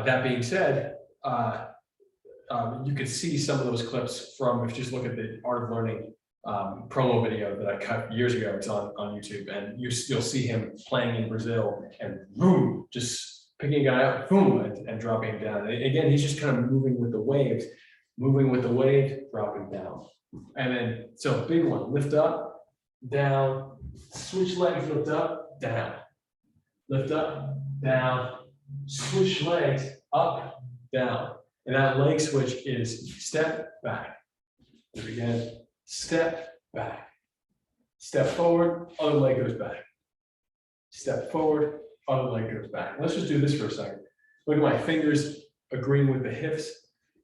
That being said, you could see some of those clips from, if you just look at the Art of Learning promo video that I cut years ago. It's on YouTube, and you'll see him playing in Brazil, and boom, just picking a guy up, boom, and dropping him down. And again, he's just kind of moving with the waves, dropping down. And then, so big one, lift up, down, switch legs, lift up, down, lift up, down, switch legs, up, down. And that leg switch is step back. And again, step back. Step forward, other leg goes back. Step forward, other leg goes back. Let's just do this for a second. Look at my fingers agreeing with the hips.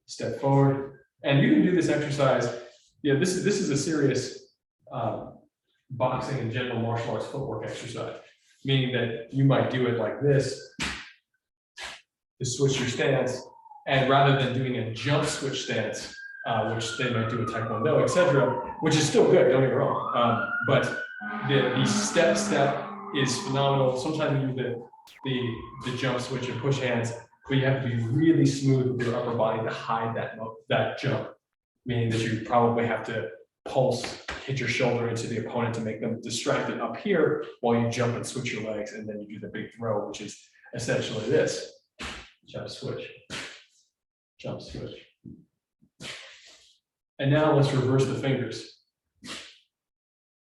Step forward. And you can do this exercise. This is a serious boxing and general martial arts footwork exercise, meaning that you might do it like this to switch your stance. And rather than doing a jump switch stance, which they might do in Taekwondo, etc., which is still good, don't get me wrong. But the step is phenomenal. Sometimes you do the jump switch and push hands, but you have to be really smooth with your upper body to hide that jump, meaning that you probably have to pulse, hit your shoulder into the opponent to make them distracted up here while you jump and switch your legs, and then you do the big throw, which is essentially this. Jump switch. Jump switch. And now let's reverse the fingers.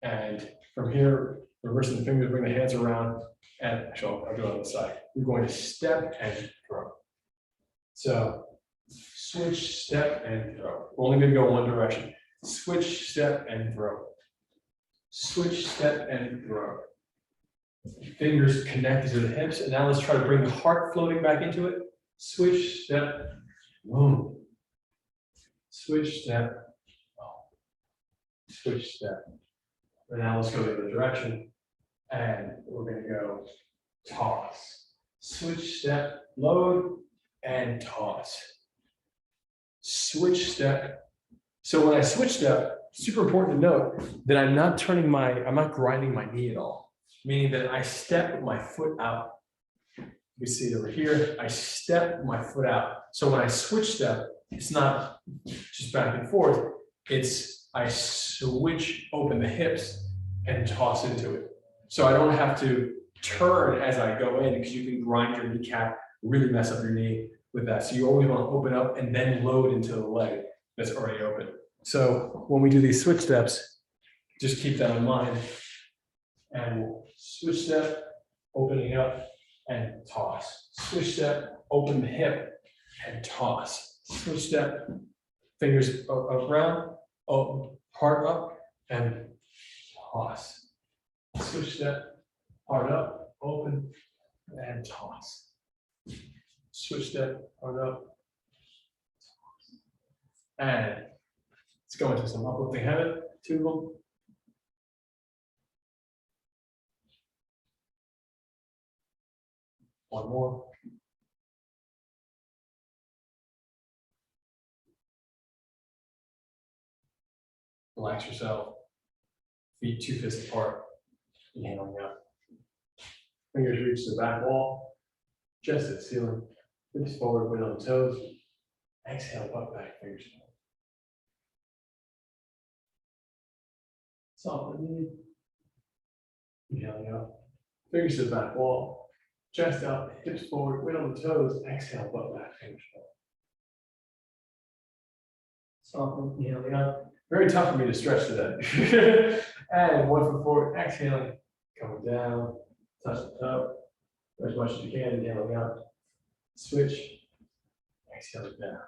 And from here, reversing the fingers, bring the hands around, and actually, I'll do it on the side. We're going to step and throw. So switch, step, and throw. We're only going to go one direction. Switch, step, and throw. Switch, step, and throw. Fingers connected to the hips. And now let's try to bring the heart floating back into it. Switch, step, boom. Switch, step, switch, step. And now let's go the other direction. And we're going to go toss. Switch, step, load, and toss. Switch, step. So when I switch step, super important to note that I'm not grinding my knee at all. Meaning that I step my foot out. You see it over here. I step my foot out. So when I switch step, it's not just back and forth. It's I switch open the hips and toss into it. So I don't have to turn as I go in, because you can grind your kneecap, really mess up your knee with that. So you always want to open up and then load into the leg that's already open. So when we do these switch steps, just keep that in mind. And we'll switch step, opening up, and toss. Switch step, open the hip, and toss. Switch step, fingers around, heart up, and toss. Switch step, heart up, open, and toss. Switch step, heart up, and let's go into some uplifting habit, 2 of them. One more. Relax yourself. Feet 2 fists apart. Inhaling out. Fingers reach the back wall. Chest to the ceiling. Hips forward, weight on the toes. Exhale, butt back, fingers forward. Softly knee. Inhaling out. Fingers to the back wall. Chest out, hips forward, weight on the toes. Exhale, butt back, fingers forward. Softly inhaling out. Very tough for me to stretch today. And 1 foot forward, exhaling, coming down, touch the toe. As much as you can, inhaling out. Switch, exhaling down.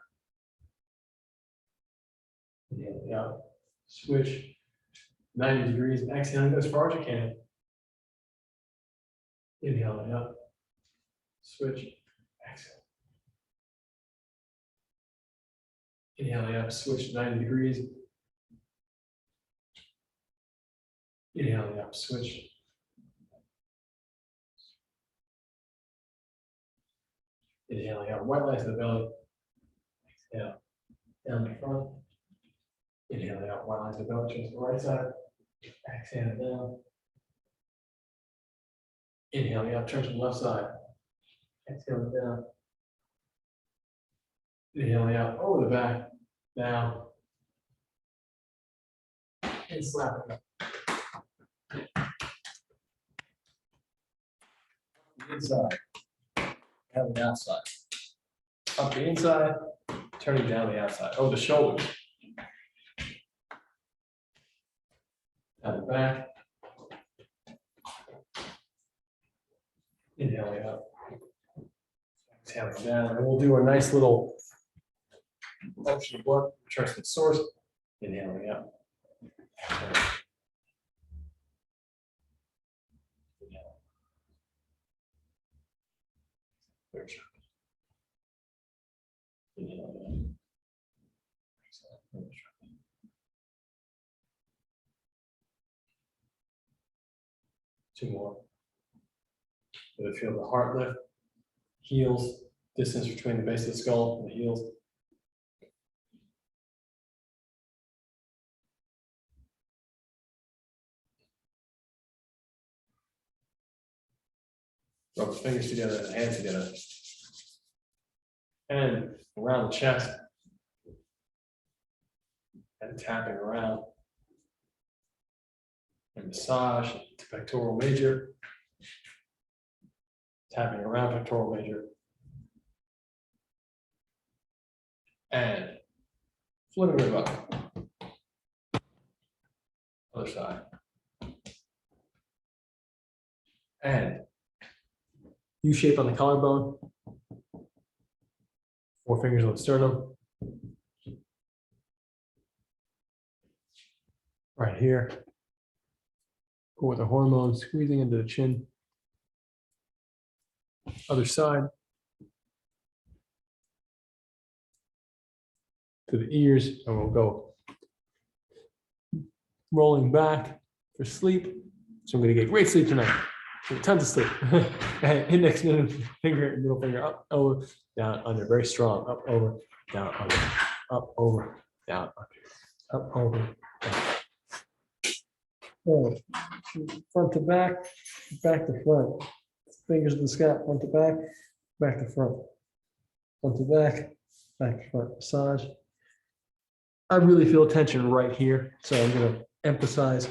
Inhaling out. Switch. 90 degrees, exhaling as far as you can. Inhaling out. Switch, exhale. Inhaling out, switch 90 degrees. Inhaling out, switch. Inhaling out, right leg to the belly. Exhale, down the front. Inhaling out, right leg to the belly, turn to the right side. Exhale down. Inhaling out, turn to the left side. Exhaling down. Inhaling out, over the back, down. And slap it up. Inside, down the outside. Up the inside, turning down the outside. Oh, the shoulders. Down the back. Inhaling up. Exhaling down. And we'll do a nice little motion of blood, return to the source. Inhaling up. Two more. Feel the heart lift, heels, distance between the base of the skull and the heels. Rub the fingers together and the hands together. And around the chest. And tapping around. And massage to pectoral major. Tapping around pectoral major. And flipping it up. Other side. And U shape on the collarbone. 4 fingers on the sternum. Right here. Go with the hormones, squeezing into the chin. Other side. To the ears, and we'll go rolling back for sleep. So I'm going to get great sleep tonight. Tons of sleep. Index, finger, middle finger up, over, down, under. Very strong. Up, over, down, under. Up, over, down, under. Up, over, down. Oh, front to back, back to front. Fingers to the scalp, front to back, back to front. Front to back, back to front. Massage. I really feel tension right here, so I'm going to emphasize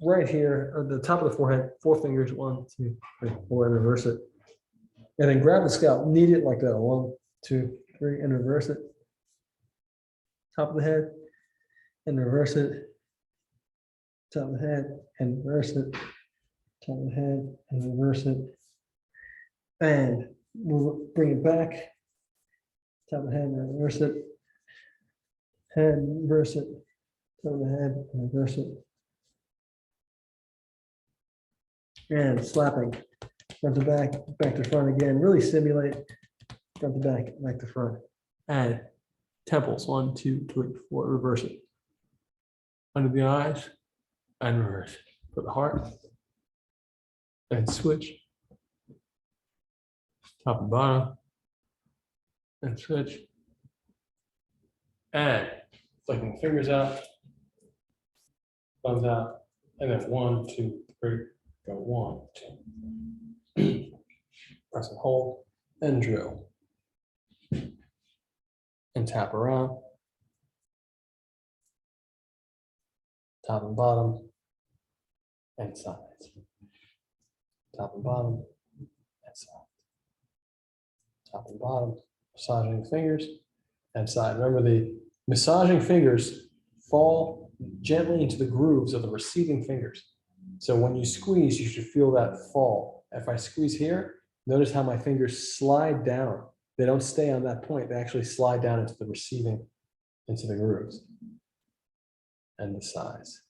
right here at the top of the forehead, 4 fingers, 1, 2, 3, 4, and reverse it. And then grab the scalp, knead it like that. 1, 2, 3, and reverse it. Top of the head, and reverse it. Top of the head, and reverse it. Top of the head, and reverse it. And we'll bring it back. Top of the head, and reverse it. Head, reverse it. Top of the head, and reverse it. And slapping front to back, back to front again. Really simulate front to back, back to front. And temples, 1, 2, 3, 4. Reverse it. Under the eyes and reverse. For the heart. And switch. Top and bottom. And switch. And flicking the fingers out, thumbs out, and then 1, 2, 3, go 1, 2. Press and hold, and drill. And tap around. Top and bottom, and sides. Top and bottom, and side. Top and bottom, massaging the fingers, and side. Remember, the massaging fingers fall gently into the grooves of the receiving fingers. So when you squeeze, you should feel that fall. If I squeeze here, notice how my fingers slide down. They don't stay on that point. They actually slide down into the receiving, into the grooves. And the sides.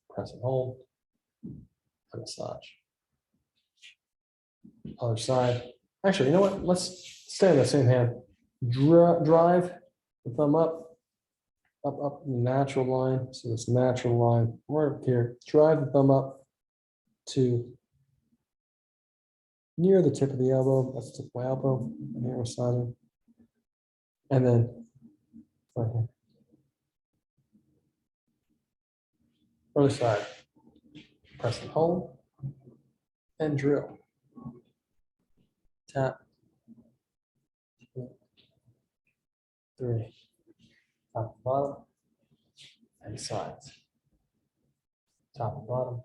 Press and hold, and massage. Other side. Actually, you know what? Let's stay on the same hand. Drive the thumb up, up, natural line. So this natural line, right up here. Drive the thumb up to near the tip of the elbow. That's the tip of my elbow. And here we're massaging. And then right here. Other side. Press and hold. And drill. Tap. 3. Top and bottom. And sides. Top and bottom.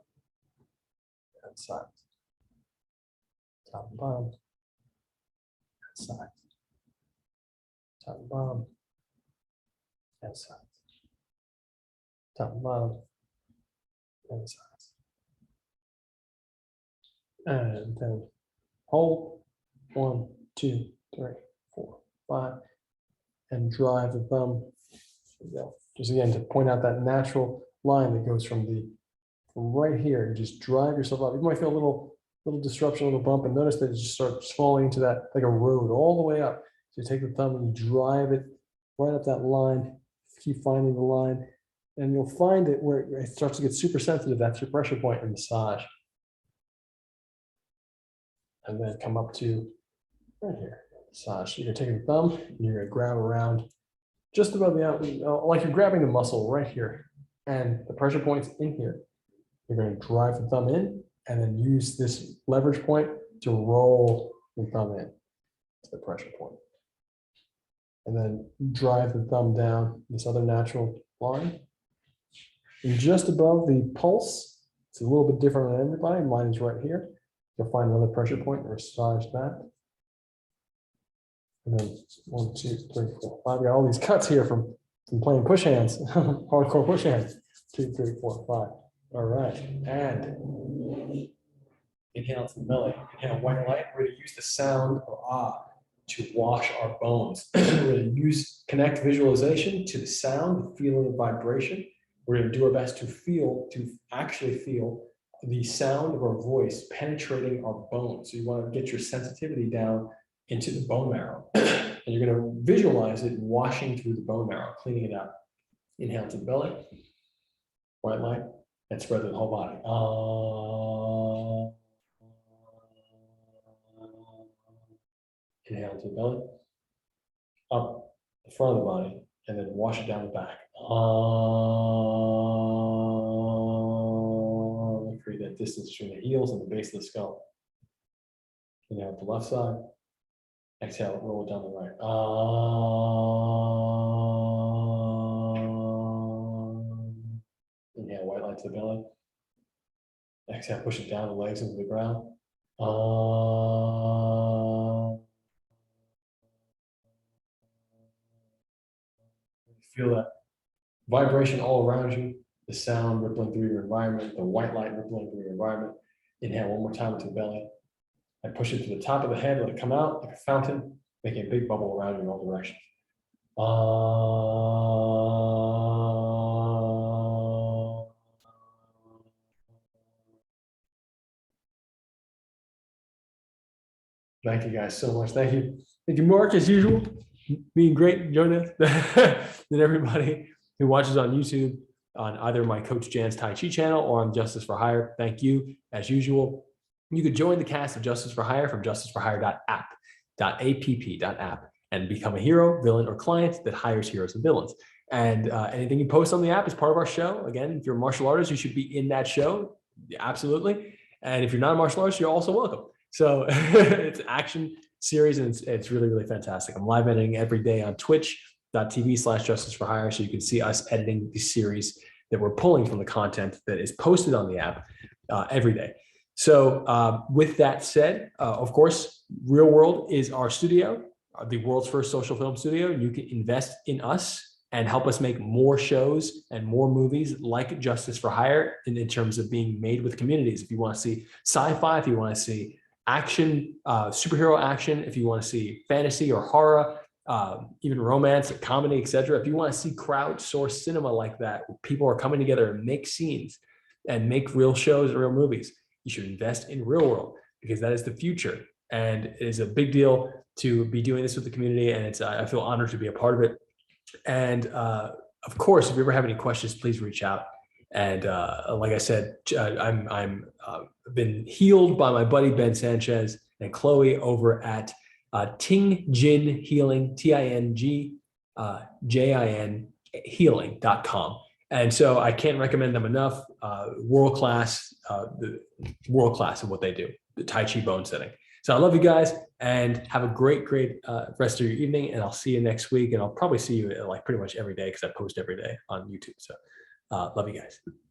And sides. Top and bottom. And sides. Top and bottom. And sides. Top and bottom. And sides. And then hold. 1, 2, 3, 4, 5. And drive the thumb. Just again to point out that natural line that goes from right here. You just drive yourself up. You might feel a little disruption, a little bump, and notice that it just starts falling into that like a road all the way up. So you take the thumb and you drive it right up that line. Keep finding the line, and you'll find it where it starts to get super sensitive. That's your pressure point and massage. And then come up to right here. Massage. So you're taking the thumb and you're going to grab around just above the out, like you're grabbing the muscle right here, and the pressure point's in here. You're going to drive the thumb in and then use this leverage point to roll the thumb in to the pressure point. And then drive the thumb down this other natural line. And just above the pulse, it's a little bit different on everybody. Mine is right here. You'll find another pressure point and massage that. And then 1, 2, 3, 4, 5. Got all these cuts here from playing push hands, hardcore push hands. 2, 3, 4, 5. All right. And inhale to the belly. Inhale white light. We're going to use the sound of ah to wash our bones. We're going to connect visualization to the sound, the feeling of vibration. We're going to do our best to actually feel the sound of our voice penetrating our bones. So you want to get your sensitivity down into the bone marrow. And you're going to visualize it washing through the bone marrow, cleaning it out. Inhale to the belly, white light, and spread through the whole body. Inhale to the belly, up the front of the body, and then wash it down the back. Create that distance between the heels and the base of the skull. Inhale to the left side. Exhale, roll it down the right. Inhale, white light to the belly. Exhale, push it down the legs into the ground. Feel that vibration all around you, the sound rippling through your environment, the white light rippling through your environment. Inhale one more time into the belly. And push it to the top of the head, let it come out like a fountain, making a big bubble around you in all directions. Thank you guys so much. Thank you. Thank you, Mark, as usual. Being great, Jonas, and everybody who watches on YouTube on either my Coach Jan's Tai Chi channel or on Justice for Hire. Thank you, as usual. You could join the cast of Justice for Hire from justiceforhire.app and become a hero, villain, or client that hires heroes and villains. And anything you post on the app is part of our show. Again, if you're a martial artist, you should be in that show. Absolutely. And if you're not a martial artist, you're also welcome. So it's action series, and it's really, really fantastic. I'm live editing every day on twitch.tv/justice for hire. So you can see us editing the series that we're pulling from the content that is posted on the app every day. So with that said, of course, Real World is our studio, the world's first social film studio. You can invest in us and help us make more shows and more movies like Justice for Hire in terms of being made with communities. If you want to see sci-fi, if you want to see action, superhero action, if you want to see fantasy or horror, even romance, comedy, etc. If you want to see crowdsourced cinema like that, where people are coming together and make scenes and make real shows, real movies, you should invest in Real World, because that is the future. And it is a big deal to be doing this with the community. And it's I feel honored to be a part of it. And of course, if you ever have any questions, please reach out. And like I said, I'm been healed by my buddy Ben Sanchez and Chloe over at Ting Jin Healing, TING JIN Healing.com. And so I can't recommend them enough. World class of what they do, the Tai Chi bone setting. So I love you guys, and have a great rest of your evening. And I'll see you next week. And I'll probably see you like pretty much every day, because I post every day on YouTube. So love you guys.